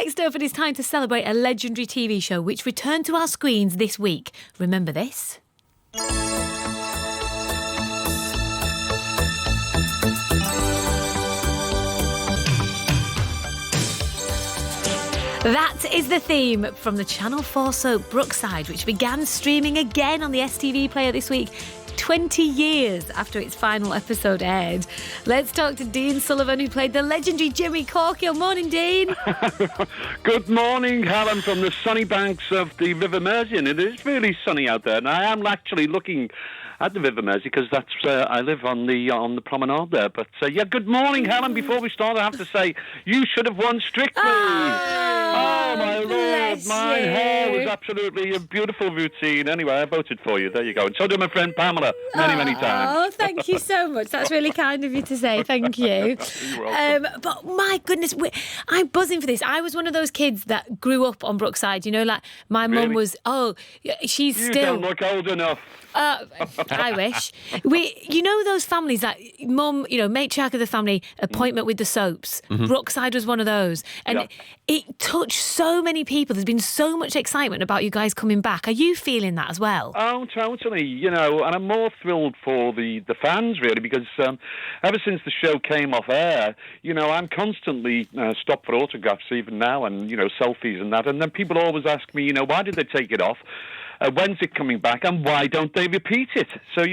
Next up, it is time to celebrate a legendary TV show which returned to our screens this week. Remember this? That is the theme from the Channel 4 soap Brookside, which began streaming again on the STV player this week, 20 years after its final episode aired. Let's talk to Dean Sullivan, who played the legendary Jimmy Corkhill. Morning, Dean. Good morning, Helen, from the sunny banks of the River Mersey. And it is really sunny out there, and I am actually looking at the River Mersey because that's I live on the promenade there. But yeah, good morning, Helen. Before we start, I have to say you should have won Strictly. Oh, my Lord, my hair was absolutely a beautiful routine. Anyway, I voted for you. There you go. And so did my friend Pamela many times. Oh, thank you so much. That's really kind of you to say. Thank you. You're welcome. But my goodness, I'm buzzing for this. I was one of those kids that grew up on Brookside. You know, like my mum was, she's You still... don't look old enough. I wish. You know those families that mum, matriarch of the family, appointment with the soaps. Mm-hmm. Brookside was one of those. And it touched so many people. There's been so much excitement about you guys coming back. Are you feeling that as well? Oh, totally. And I'm more thrilled for the fans, really, because ever since the show came off air, I'm constantly stopped for autographs even now and, selfies and that. And then people always ask me, why did they take it off? When's it coming back, and why don't they repeat it? So,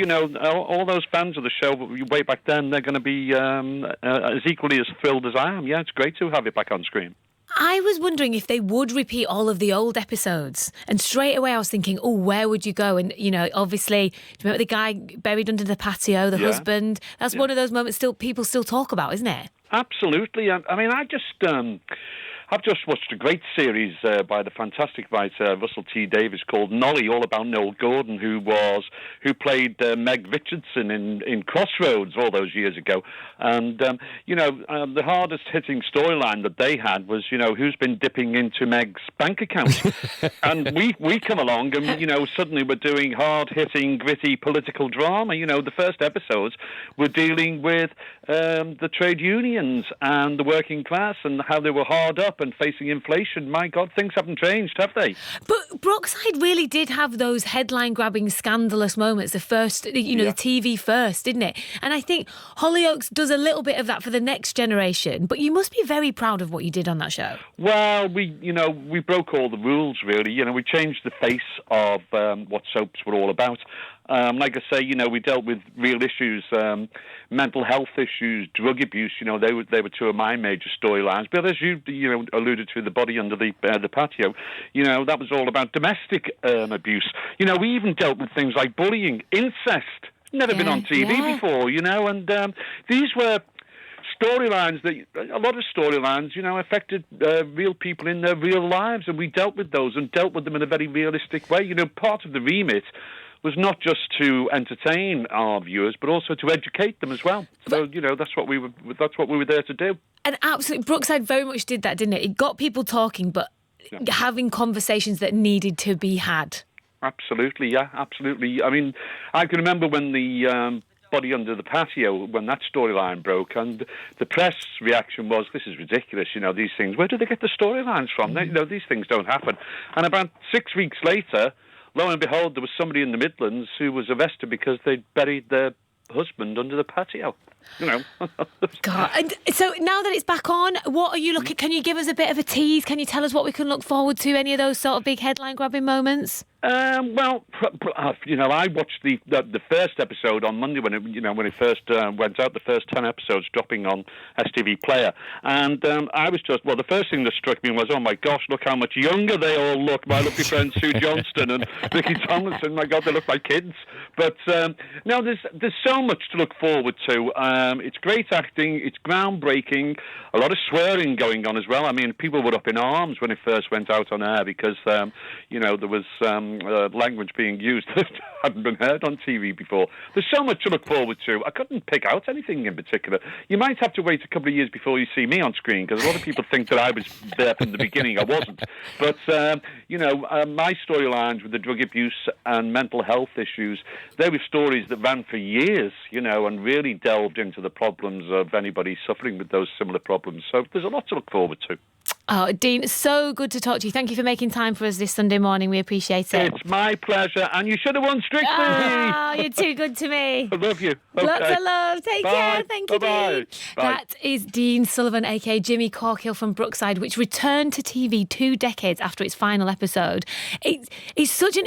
all those fans of the show way back then, they're going to be as equally as thrilled as I am. Yeah, it's great to have it back on screen. I was wondering if they would repeat all of the old episodes. And straight away I was thinking, where would you go? And, obviously, do you remember the guy buried under the patio, the husband? That's one of those moments people still talk about, isn't it? Absolutely. I mean, I've just watched a great series by the fantastic writer Russell T Davies called Nolly, all about Noel Gordon, who played Meg Richardson in Crossroads all those years ago. And the hardest hitting storyline that they had was who's been dipping into Meg's bank account. And we come along and suddenly we're doing hard hitting, gritty political drama. The first episodes were dealing with the trade unions and the working class and how they were hard up and facing inflation. My God, things haven't changed, have they? But Brookside really did have those headline-grabbing, scandalous moments. The first, the TV first, didn't it? And I think Hollyoaks does a little bit of that for the next generation. But you must be very proud of what you did on that show. Well, we broke all the rules, really. We changed the face of what soaps were all about. Like I say, we dealt with real issues, mental health issues, drug abuse. They were two of my major storylines. But as you alluded to, the body under the patio, that was all about domestic abuse. We even dealt with things like bullying, incest. Never been on TV before, and these were storylines a lot of storylines, affected real people in their real lives, and we dealt with those and dealt with them in a very realistic way. Part of the remit was not just to entertain our viewers, but also to educate them as well. So, that's what we were there to do. And absolutely, Brookside very much did that, didn't it? It got people talking, but having conversations that needed to be had. Absolutely, yeah, absolutely. I mean, I can remember when the body under the patio, when that storyline broke, and the press reaction was, this is ridiculous, these things, where do they get the storylines from? These things don't happen. And about 6 weeks later, lo and behold, there was somebody in the Midlands who was arrested because they'd buried their husband under the patio. God. And so now that it's back on, what are you looking? Can you give us a bit of a tease? Can you tell us what we can look forward to? Any of those sort of big headline-grabbing moments? I watched the first episode on Monday when it first went out. The first 10 episodes dropping on STV Player, and I was the first thing that struck me was, oh my gosh, look how much younger they all look. My lovely friends Sue Johnston and Vicky Tomlinson. My God, they look like kids. But no, there's so much to look forward to. It's great acting. It's groundbreaking. A lot of swearing going on as well. I mean, people were up in arms when it first went out on air because there was language being used that hadn't been heard on TV before. There's so much to look forward to. I couldn't pick out anything in particular. You might have to wait a couple of years before you see me on screen because a lot of people think that I was there from the beginning. I wasn't. But, my storylines with the drug abuse and mental health issues, they were stories that ran for years, and really delved into the problems of anybody suffering with those similar problems. So there's a lot to look forward to. Oh, Dean, so good to talk to you. Thank you for making time for us this Sunday morning. We appreciate it. It's my pleasure, and you should have won Strictly. Oh, you're too good to me. I love you. Okay. Lots of love. Take care. Thank you, Bye-bye. Dean. Bye. That is Dean Sullivan, aka Jimmy Corkhill from Brookside, which returned to TV 2 decades after its final episode. It's such an